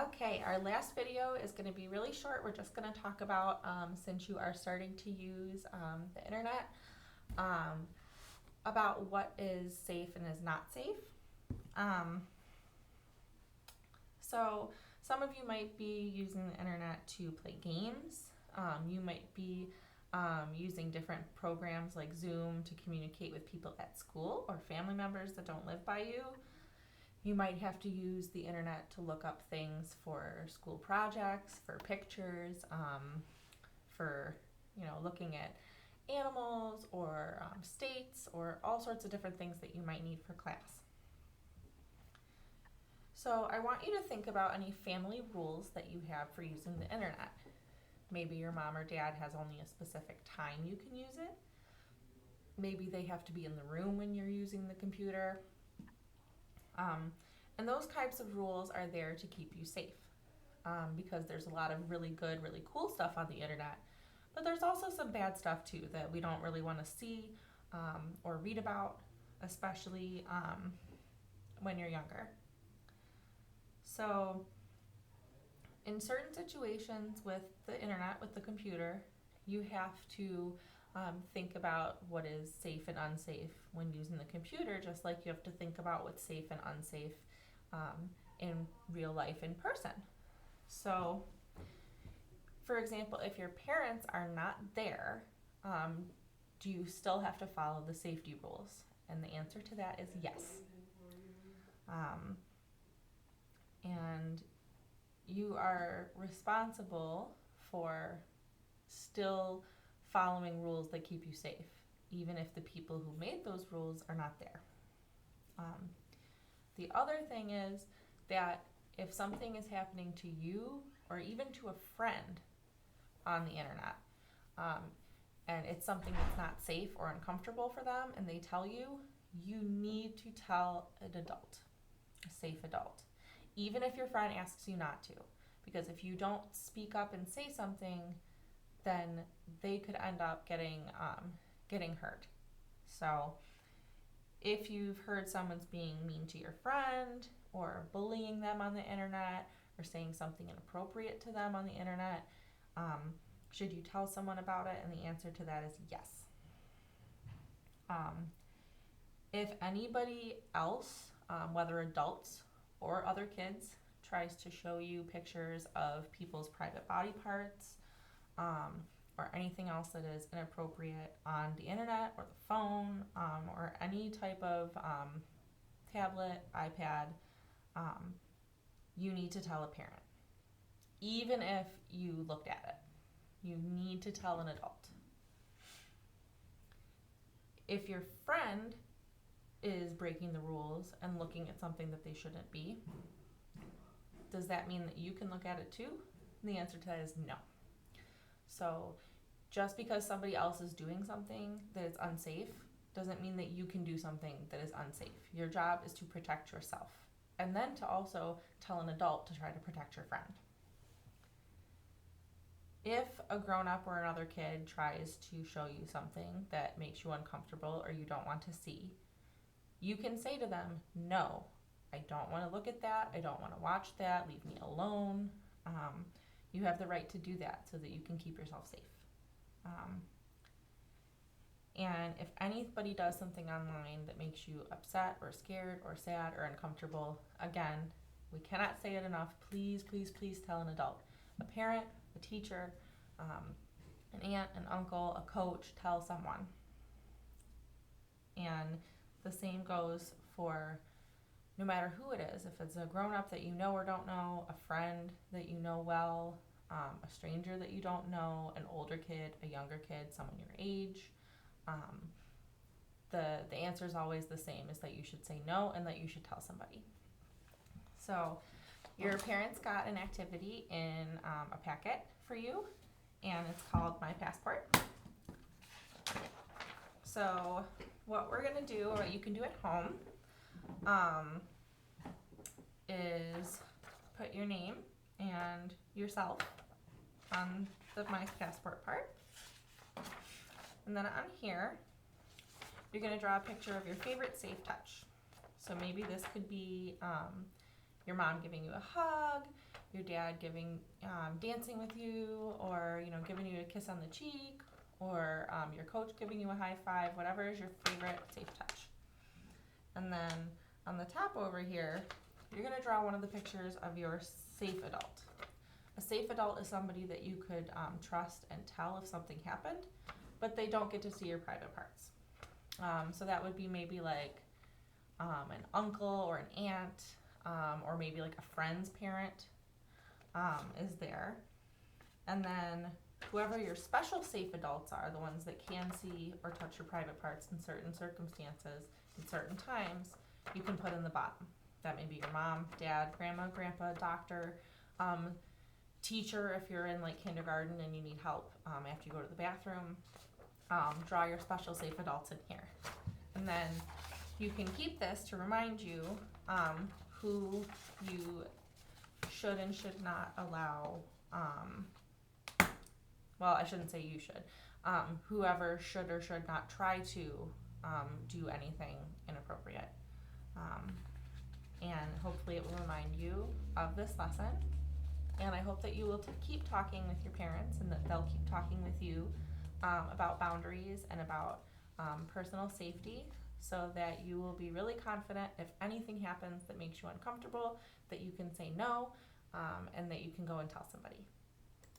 Okay, our last video is going to be really short. We're just going to talk about, since you are starting to use the internet, um, about what is safe and is not safe. Um, so, some of you might be using the internet to play games. You might be using different programs like Zoom to communicate with people at school or family members that don't live by you. You might have to use the internet to look up things for school projects, for pictures, for looking at animals or states or all sorts of different things that you might need for class. So I want you to think about any family rules that you have for using the internet. Maybe your mom or dad has only a specific time you can use it. Maybe they have to be in the room when you're using the computer. And those types of rules are there to keep you safe, because there's a lot of really good, really cool stuff on the internet, but there's also some bad stuff too that we don't really want to see or read about, especially when you're younger. So in certain situations with the internet, with the computer, you have to think about what is safe and unsafe when using the computer, just like you have to think about what's safe and unsafe in real life in person. So, for example, if your parents are not there, do you still have to follow the safety rules? And the answer to that is yes. And you are responsible for still following rules that keep you safe, even if the people who made those rules are not there. The other thing is that if something is happening to you or even to a friend on the internet, and it's something that's not safe or uncomfortable for them, and they tell you, you need to tell an adult, a safe adult, even if your friend asks you not to. Because if you don't speak up and say something, then they could end up getting hurt. So if you've heard someone's being mean to your friend or bullying them on the internet or saying something inappropriate to them on the internet, should you tell someone about it? And the answer to that is yes. If anybody else, whether adults or other kids, tries to show you pictures of people's private body parts, or anything else that is inappropriate on the internet or the phone, or any type of tablet, iPad, you need to tell a parent. Even if you looked at it, you need to tell an adult. If your friend is breaking the rules and looking at something that they shouldn't be, does that mean that you can look at it too? And the answer to that is no. So just because somebody else is doing something that is unsafe doesn't mean that you can do something that is unsafe. Your job is to protect yourself, and then to also tell an adult to try to protect your friend. If a grown-up or another kid tries to show you something that makes you uncomfortable or you don't want to see, you can say to them, no, I don't want to look at that, I don't want to watch that, leave me alone. You have the right to do that so that you can keep yourself safe. And if anybody does something online that makes you upset or scared or sad or uncomfortable, again, we cannot say it enough, please, please, please tell an adult. A parent, a teacher, an aunt, an uncle, a coach, tell someone. And the same goes for no matter who it is. If it's a grown-up that you know or don't know, a friend that you know well, a stranger that you don't know, an older kid, a younger kid, someone your age, the answer is always the same, is that you should say no and that you should tell somebody. So your parents got an activity in a packet for you, and it's called My Passport. So what we're going to do, or what you can do at home, is put your name and yourself on the My Passport part. And then on here, you're going to draw a picture of your favorite safe touch. So maybe this could be your mom giving you a hug, your dad dancing with you, or giving you a kiss on the cheek, or your coach giving you a high five, whatever is your favorite safe touch. And then on the top over here, you're going to draw one of the pictures of your safe adult. A safe adult is somebody that you could trust and tell if something happened, but they don't get to see your private parts. So that would be maybe like an uncle or an aunt, or maybe like a friend's parent is there. And then whoever your special safe adults are, the ones that can see or touch your private parts in certain circumstances, at certain times, you can put in the bottom. That may be your mom, dad, grandma, grandpa, doctor, teacher if you're in like kindergarten and you need help after you go to the bathroom. Draw your special safe adults in here. And then you can keep this to remind you who you should and should not allow, well, I shouldn't say you should, whoever should or should not try to do anything inappropriate. And hopefully it will remind you of this lesson. And I hope that you will keep talking with your parents and that they'll keep talking with you about boundaries and about personal safety, so that you will be really confident if anything happens that makes you uncomfortable, that you can say no, and that you can go and tell somebody.